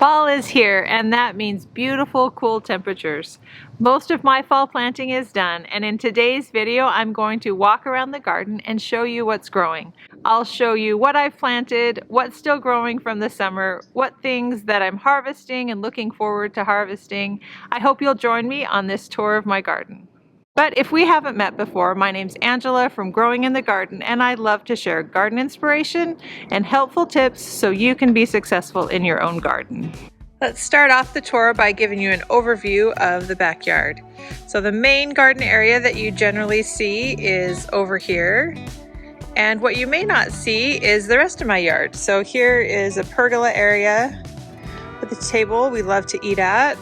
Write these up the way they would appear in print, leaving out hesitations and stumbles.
Fall is here, and that means beautiful, cool temperatures. Most of my fall planting is done, and in today's video, I'm going to walk around the garden and show you what's growing. I'll show you what I've planted, what's still growing from the summer, what things that I'm harvesting and looking forward to harvesting. I hope you'll join me on this tour of my garden. But if we haven't met before, my name's Angela from Growing in the Garden, and I love to share garden inspiration and helpful tips so you can be successful in your own garden. Let's start off the tour by giving you an overview of the backyard. So the main garden area that you generally see is over here, and what you may not see is the rest of my yard. So here is a pergola area with a table we love to eat at,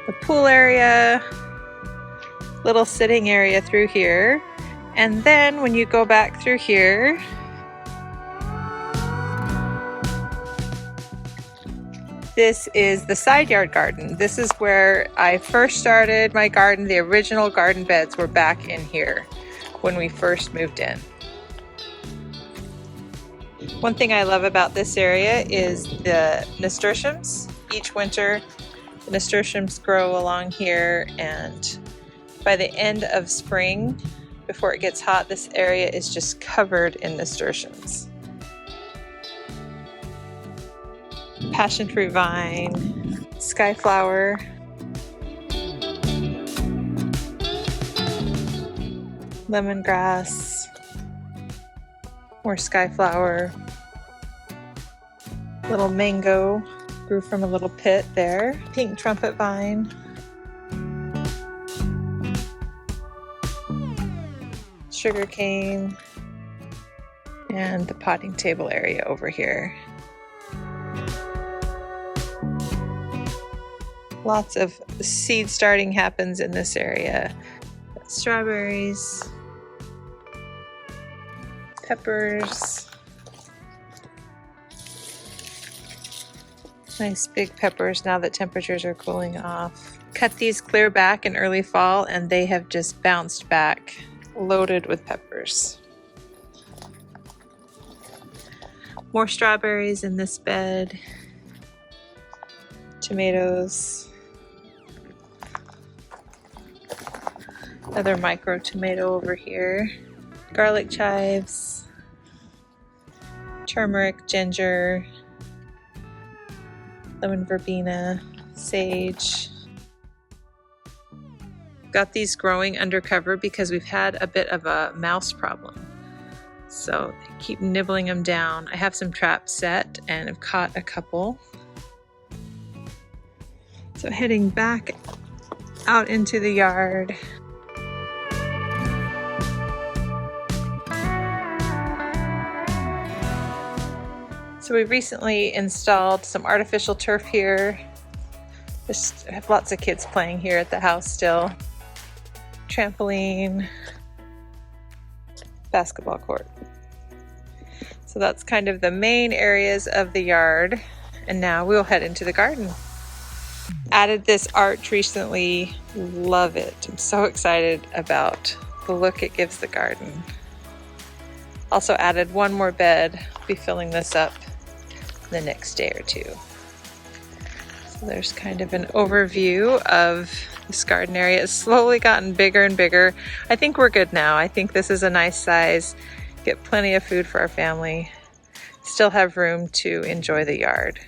the pool area, little sitting area through here, and then when you go back through here, this is the side yard garden. This is where I first started my garden. The original garden beds were back in here when we first moved in. One thing I love about this area is the nasturtiums. Each winter the nasturtiums grow along here, and by the end of spring, before it gets hot, this area is just covered in nasturtiums. Passion fruit vine, skyflower, lemongrass, more skyflower, little mango grew from a little pit there, pink trumpet vine, sugar cane, and the potting table area over here. Lots of seed starting happens in this area. Strawberries, peppers, nice big peppers now that temperatures are cooling off. Cut these clear back in early fall and they have just bounced back, loaded with peppers. More strawberries in this bed, tomatoes, another micro tomato over here, garlic chives, turmeric, ginger, lemon verbena, sage. Got these growing undercover because we've had a bit of a mouse problem. So I keep nibbling them down. I have some traps set and have caught a couple. So heading back out into the yard. So we recently installed some artificial turf here. I have lots of kids playing here at the house still. Trampoline, basketball court. So that's kind of the main areas of the yard. And now we'll head into the garden. Added this arch recently, love it. I'm so excited about the look it gives the garden. Also added one more bed. I'll be filling this up the next day or two. So there's kind of an overview of this garden area. It's slowly gotten bigger and bigger. I think we're good now. I think this is a nice size. Get plenty of food for our family. Still have room to enjoy the yard.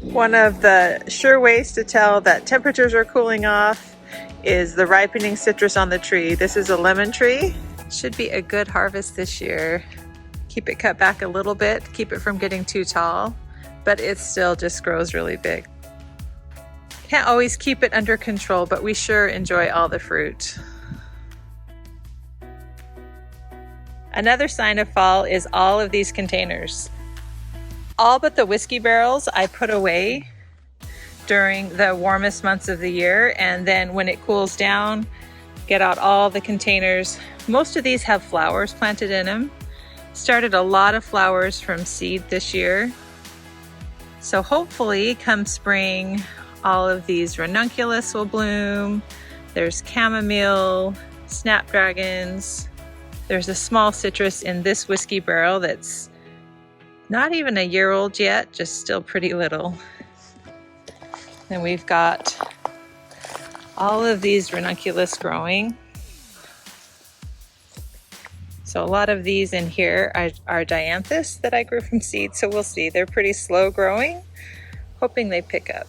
One of the sure ways to tell that temperatures are cooling off is the ripening citrus on the tree. This is a lemon tree. Should be a good harvest this year. Keep it cut back a little bit, keep it from getting too tall, but it still just grows really big. Can't always keep it under control, but we sure enjoy all the fruit. Another sign of fall is all of these containers. All but the whiskey barrels I put away during the warmest months of the year, and then when it cools down, get out all the containers. Most of these have flowers planted in them. Started a lot of flowers from seed this year. So hopefully come spring, all of these ranunculus will bloom. There's chamomile, snapdragons. There's a small citrus in this whiskey barrel that's Not even a year old yet, just still pretty little. Then we've got all of these ranunculus growing. So a lot of these in here are dianthus that I grew from seed, so we'll see. They're pretty slow growing, hoping they pick up.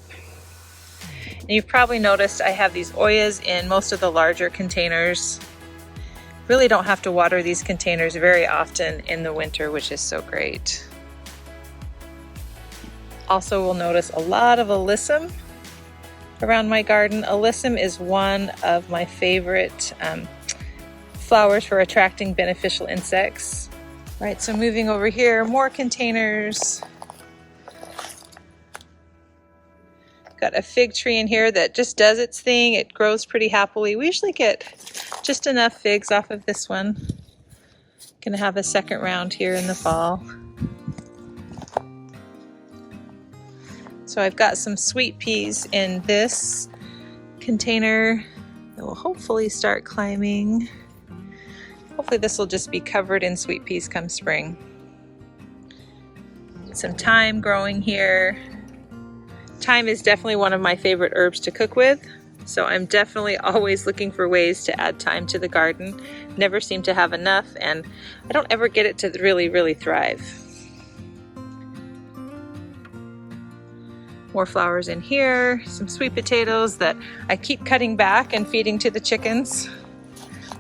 And you've probably noticed I have these oyas in most of the larger containers. Really don't have to water these containers very often in the winter, which is so great. Also, we'll notice a lot of alyssum around my garden. Alyssum is one of my favorite flowers for attracting beneficial insects. All right, so moving over here, more containers. Got a fig tree in here that just does its thing. It grows pretty happily. We usually get just enough figs off of this one. Gonna have a second round here in the fall. So I've got some sweet peas in this container that will hopefully start climbing. Hopefully this will just be covered in sweet peas come spring. Some thyme growing here. Thyme is definitely one of my favorite herbs to cook with, so I'm definitely always looking for ways to add thyme to the garden. Never seem to have enough, and I don't ever get it to really thrive. More flowers in here, some sweet potatoes that I keep cutting back and feeding to the chickens.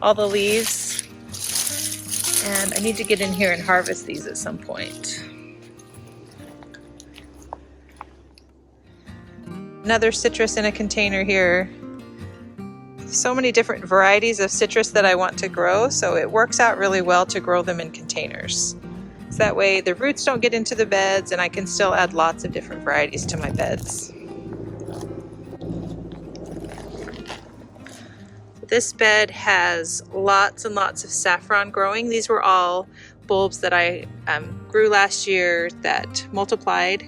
All the leaves. And I need to get in here and harvest these at some point. Another citrus in a container here. So many different varieties of citrus that I want to grow, so it works out really well to grow them in containers. So that way the roots don't get into the beds and I can still add lots of different varieties to my beds. This bed has lots and lots of saffron growing. These were all bulbs that I grew last year that multiplied.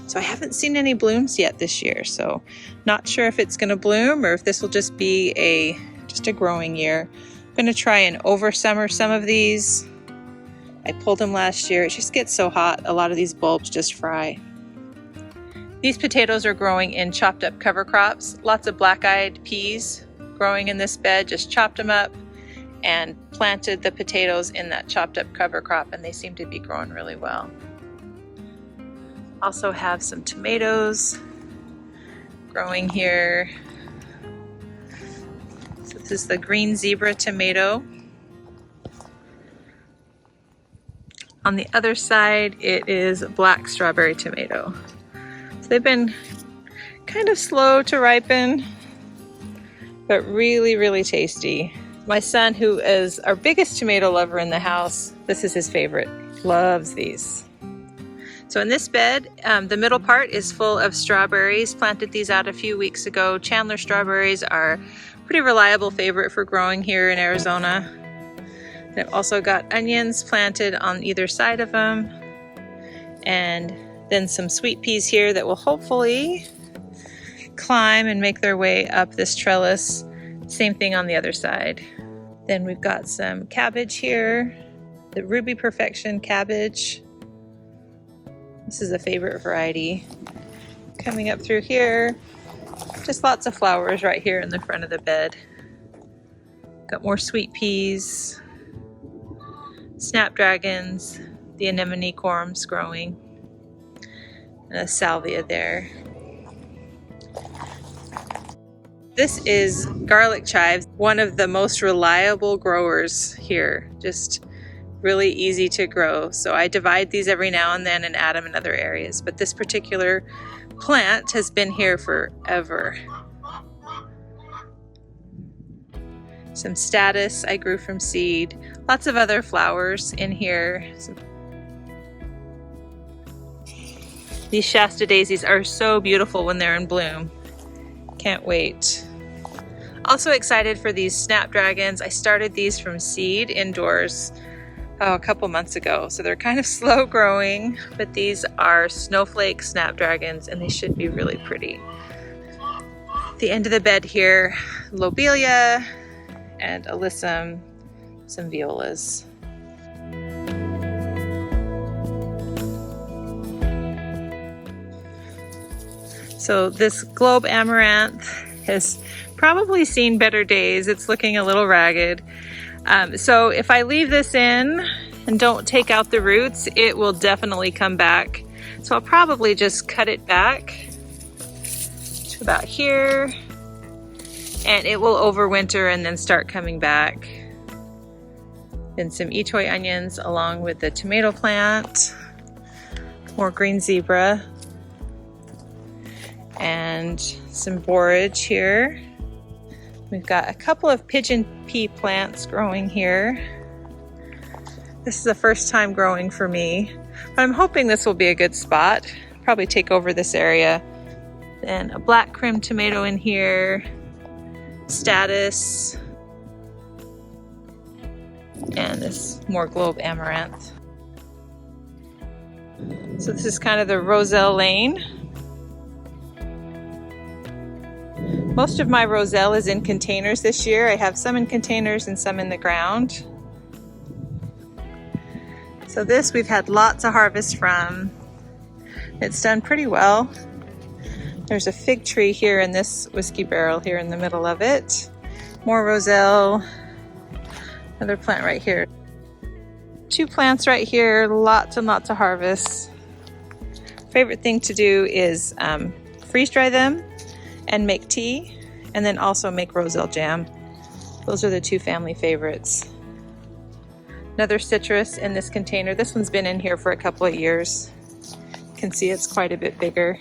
So I haven't seen any blooms yet this year, so not sure if it's gonna bloom or if this will just be just a growing year. I'm gonna try and oversummer some of these. I pulled them last year. It just gets so hot, a lot of these bulbs just fry. These potatoes are growing in chopped up cover crops. Lots of black-eyed peas growing in this bed. Just chopped them up and planted the potatoes in that chopped up cover crop, and they seem to be growing really well. Also have some tomatoes growing here. So this is the green zebra tomato. On the other side, it is black strawberry tomato. So they've been kind of slow to ripen, but really tasty. My son, who is our biggest tomato lover in the house, this is his favorite. Loves these. So in this bed, the middle part is full of strawberries. Planted these out a few weeks ago. Chandler strawberries are a pretty reliable favorite for growing here in Arizona. And I've also got onions planted on either side of them. And then some sweet peas here that will hopefully climb and make their way up this trellis. Same thing on the other side. Then we've got some cabbage here, the Ruby Perfection cabbage. This is a favorite variety. Coming up through here, just lots of flowers right here in the front of the bed. Got more sweet peas, snapdragons, the anemone corms growing, and a salvia there. This is garlic chives, one of the most reliable growers here. Just really easy to grow. So I divide these every now and then and add them in other areas. But this particular plant has been here forever. Some statice I grew from seed. Lots of other flowers in here. These Shasta daisies are so beautiful when they're in bloom. Can't wait. Also excited for these snapdragons. I started these from seed indoors a couple months ago, so they're kind of slow growing, but these are snowflake snapdragons and they should be really pretty. The end of the bed here, lobelia and alyssum, some violas. So this globe amaranth has probably seen better days. It's looking a little ragged. So if I leave this in and don't take out the roots, it will definitely come back. So I'll probably just cut it back to about here, and it will overwinter and then start coming back. Then some Itoy onions along with the tomato plant, more green zebra, and some borage here. We've got a couple of pigeon pea plants growing here. This is the first time growing for me, but I'm hoping this will be a good spot. Probably take over this area. Then a black crim tomato in here, status, and this more globe amaranth. So this is kind of the roselle lane. Most of my roselle is in containers this year. I have some in containers and some in the ground. So this we've had lots of harvest from. It's done pretty well. There's a fig tree here in this whiskey barrel here in the middle of it. More roselle. Another plant right here. 2 plants right here, lots and lots of harvests. Favorite thing to do is freeze dry them and make tea, and then also make roselle jam. Those are the 2 family favorites. Another citrus in this container. This one's been in here for a couple of years. You can see it's quite a bit bigger.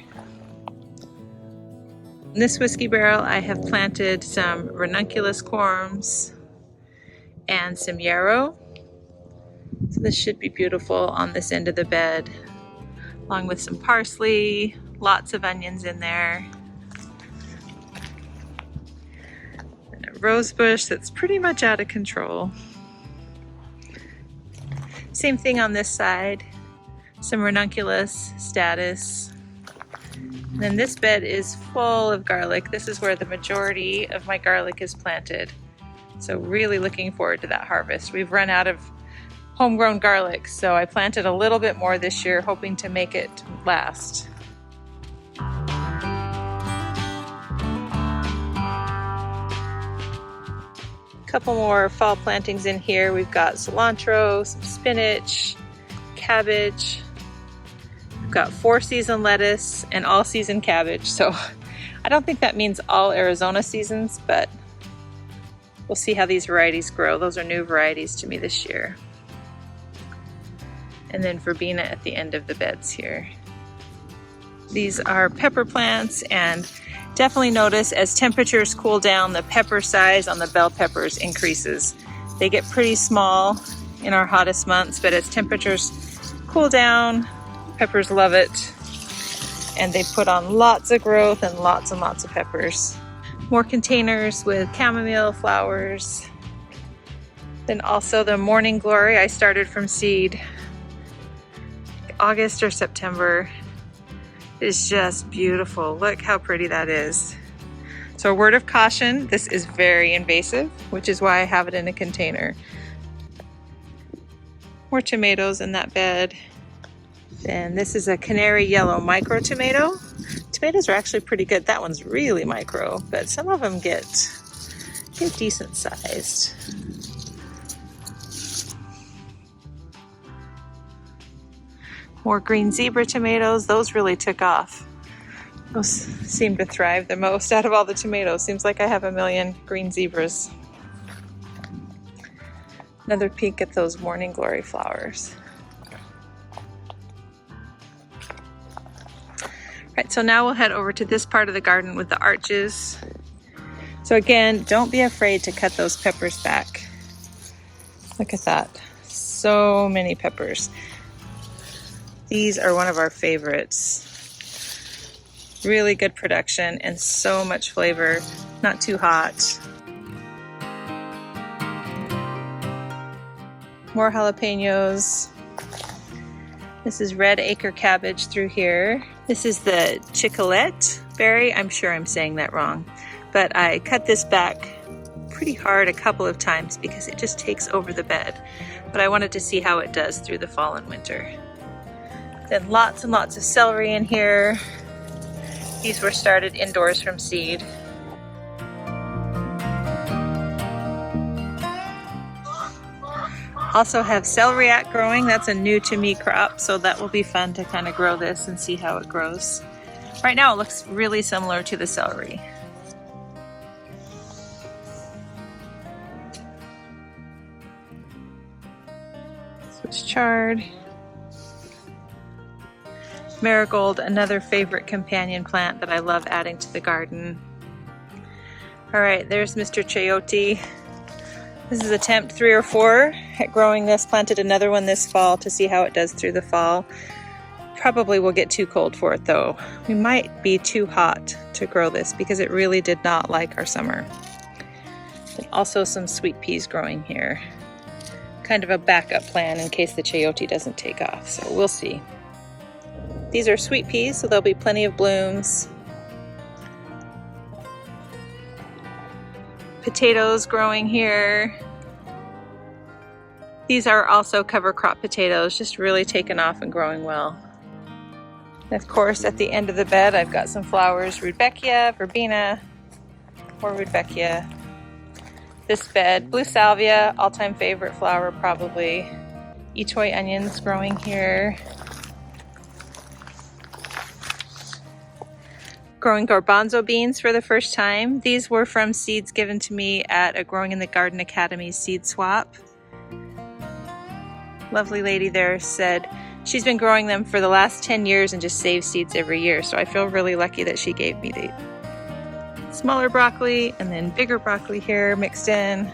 In this whiskey barrel, I have planted some ranunculus corms and some yarrow. So this should be beautiful on this end of the bed, along with some parsley, lots of onions in there. And a rose bush that's pretty much out of control. Same thing on this side, some ranunculus, status. And then this bed is full of garlic. This is where the majority of my garlic is planted. So really looking forward to that harvest. We've run out of homegrown garlic, so I planted a little bit more this year, hoping to make it last. Couple more fall plantings in here. We've got cilantro, some spinach, cabbage. We've got 4-season lettuce and all-season cabbage. So I don't think that means all Arizona seasons, but we'll see how these varieties grow. Those are new varieties to me this year. And then verbena at the end of the beds here. These are pepper plants, and definitely notice as temperatures cool down, the pepper size on the bell peppers increases. They get pretty small in our hottest months, but as temperatures cool down, peppers love it, and they put on lots of growth and lots of peppers. More containers with chamomile flowers. Then also the morning glory I started from seed August or September. Is just beautiful. Look how pretty that is. So a word of caution, this is very invasive, which is why I have it in a container. More tomatoes in that bed. Then this is a canary yellow micro tomato. Tomatoes are actually pretty good. That one's really micro, but some of them get decent sized. More green zebra tomatoes. Those really took off. Those seem to thrive the most out of all the tomatoes. Seems like I have a million green zebras. Another peek at those morning glory flowers. Right, so now we'll head over to this part of the garden with the arches. So again, don't be afraid to cut those peppers back. Look at that. So many peppers. These are one of our favorites. Really good production and so much flavor, not too hot. More jalapenos. This is red acre cabbage through here. This is the chicolette berry. I'm sure I'm saying that wrong, but I cut this back pretty hard a couple of times because it just takes over the bed. But I wanted to see how it does through the fall and winter. Then lots and lots of celery in here. These were started indoors from seed. Also have celeriac growing. That's a new to me crop, so that will be fun to kind of grow this and see how it grows. Right now it looks really similar to the celery. Swiss chard. Marigold, another favorite companion plant that I love adding to the garden. All right, there's Mr. Chayote. This is attempt 3 or 4 at growing this. Planted another one this fall to see how it does through the fall. Probably will get too cold for it though. We might be too hot to grow this because it really did not like our summer. And also some sweet peas growing here. Kind of a backup plan in case the chayote doesn't take off, so we'll see. These are sweet peas, so there'll be plenty of blooms. Potatoes growing here. These are also cover crop potatoes, just really taken off and growing well. And of course, at the end of the bed, I've got some flowers, Rudbeckia, Verbena, or Rudbeckia. This bed, blue salvia, all-time favorite flower probably. Ichoi onions growing here. Growing garbanzo beans for the first time. These were from seeds given to me at a Growing in the Garden Academy seed swap. Lovely lady there said she's been growing them for the last 10 years and just saves seeds every year, so I feel really lucky that she gave me the smaller broccoli and then bigger broccoli here mixed in.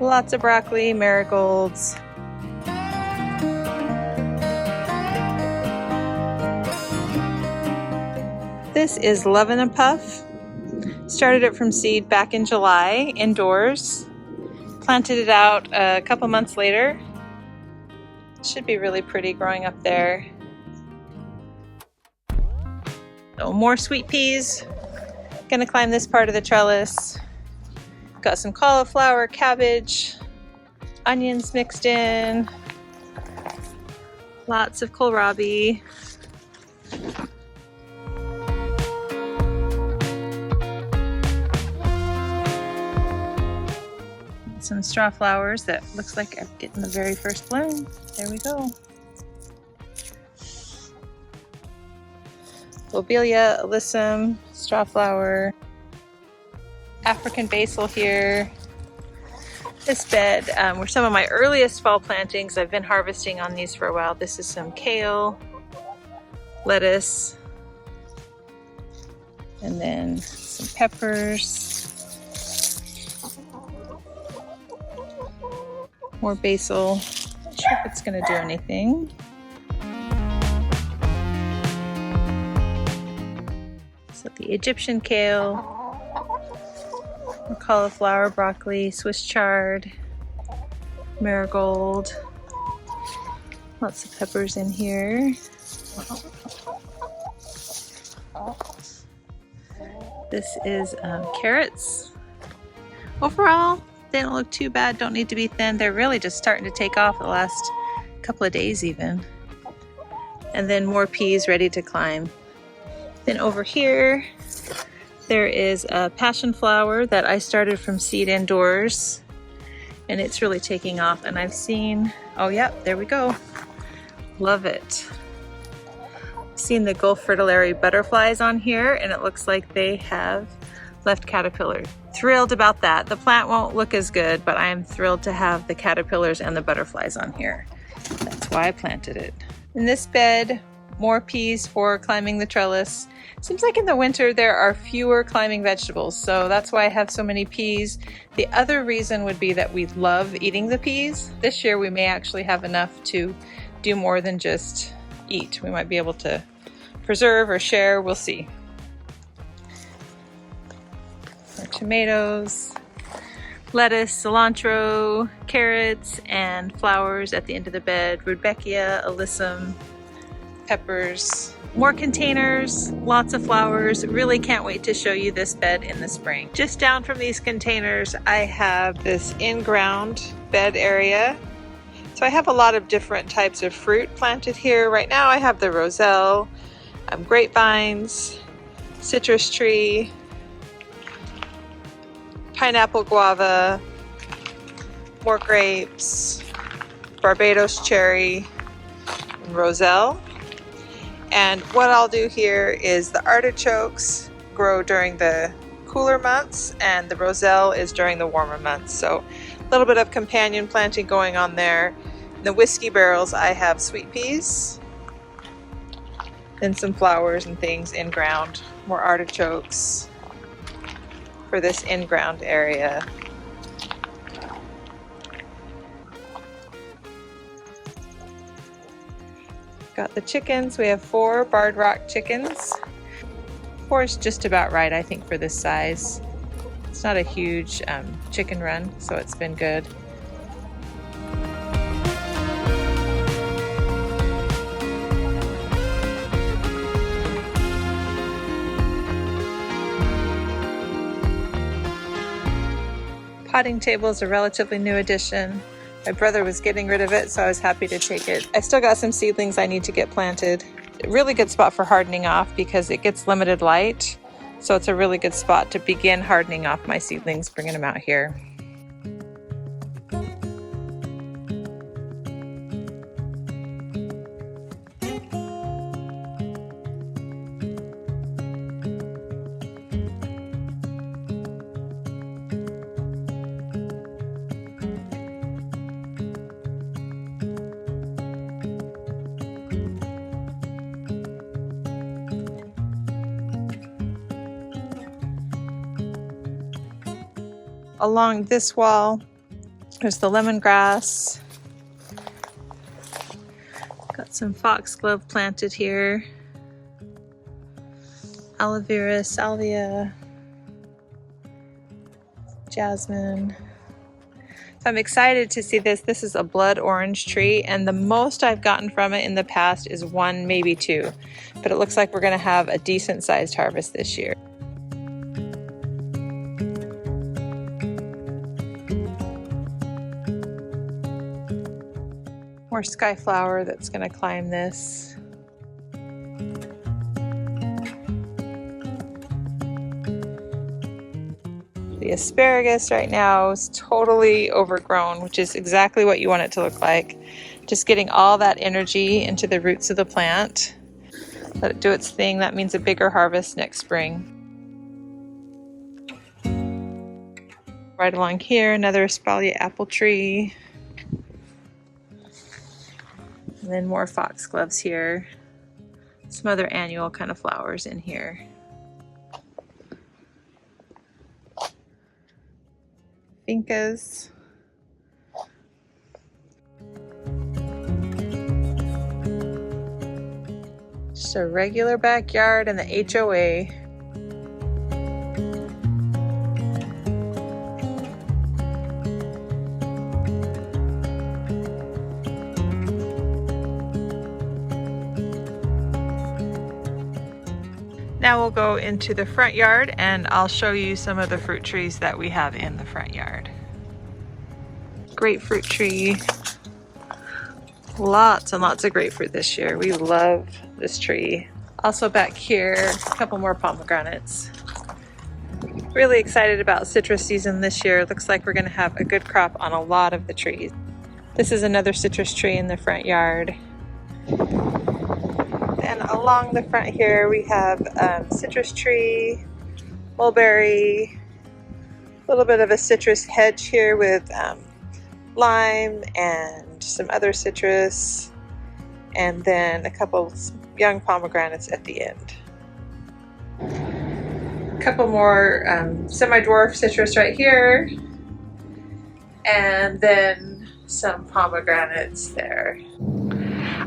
Lots of broccoli, marigolds. This is Love and a Puff. Started it from seed back in July, indoors. Planted it out a couple months later. Should be really pretty growing up there. So more sweet peas. Gonna climb this part of the trellis. Got some cauliflower, cabbage, onions mixed in. Lots of kohlrabi. Some straw flowers that looks like I'm getting the very first bloom. There we go. Lobelia, alyssum, straw flower, African basil here. This bed were some of my earliest fall plantings. I've been harvesting on these for a while. This is some kale, lettuce, and then some peppers. More basil. Not sure if it's going to do anything. So the Egyptian kale, cauliflower, broccoli, Swiss chard, marigold. Lots of peppers in here. This is carrots. Overall, they don't look too bad, don't need to be thin. They're really just starting to take off the last couple of days even. And then more peas ready to climb. Then over here, there is a passion flower that I started from seed indoors. And it's really taking off. And I've seen, oh yeah, there we go. Love it. I've seen the Gulf fritillary butterflies on here, and it looks like they have left caterpillar. Thrilled about that. The plant won't look as good, but I am thrilled to have the caterpillars and the butterflies on here. That's why I planted it. In this bed, more peas for climbing the trellis. Seems like in the winter there are fewer climbing vegetables, so that's why I have so many peas. The other reason would be that we love eating the peas. This year we may actually have enough to do more than just eat. We might be able to preserve or share, we'll see. Tomatoes, lettuce, cilantro, carrots, and flowers at the end of the bed. Rudbeckia, alyssum, peppers, more containers, lots of flowers. Really can't wait to show you this bed in the spring. Just down from these containers, I have this in-ground bed area. So I have a lot of different types of fruit planted here. Right now I have the roselle, grapevines, citrus tree, pineapple guava, more grapes, Barbados cherry, and roselle. And what I'll do here is the artichokes grow during the cooler months and the roselle is during the warmer months. So a little bit of companion planting going on there. In the whiskey barrels I have sweet peas, then some flowers and things in ground, more artichokes for this in-ground area. Got the chickens. We have 4 barred rock chickens. 4 is just about right, I think, for this size. It's not a huge chicken run, so it's been good. Potting table is a relatively new addition. My brother was getting rid of it, so I was happy to take it. I still got some seedlings I need to get planted. A really good spot for hardening off because it gets limited light. So it's a really good spot to begin hardening off my seedlings, bringing them out here. Along this wall, there's the lemongrass. Got some foxglove planted here. Aloe vera, salvia, jasmine. So I'm excited to see this. This is a blood orange tree, and the most I've gotten from it in the past is 1, maybe 2. But it looks like we're gonna have a decent sized harvest this year. More skyflower that's going to climb this. The asparagus right now is totally overgrown, which is exactly what you want it to look like. Just getting all that energy into the roots of the plant. Let it do its thing. That means a bigger harvest next spring. Right along here, another espalier apple tree. And then more foxgloves here. Some other annual kind of flowers in here. Vincas. Just a regular backyard and the HOA. Now we'll go into the front yard and I'll show you some of the fruit trees that we have in the front yard. Grapefruit tree. Lots and lots of grapefruit this year. We love this tree. Also back here, a couple more pomegranates. Really excited about citrus season this year. Looks like we're gonna have a good crop on a lot of the trees. This is another citrus tree in the front yard. And along the front here we have citrus tree, mulberry, a little bit of a citrus hedge here with lime and some other citrus, and then a couple young pomegranates at the end. A couple more semi-dwarf citrus right here, and then some pomegranates there.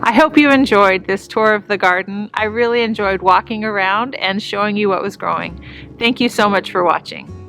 I hope you enjoyed this tour of the garden. I really enjoyed walking around and showing you what was growing. Thank you so much for watching.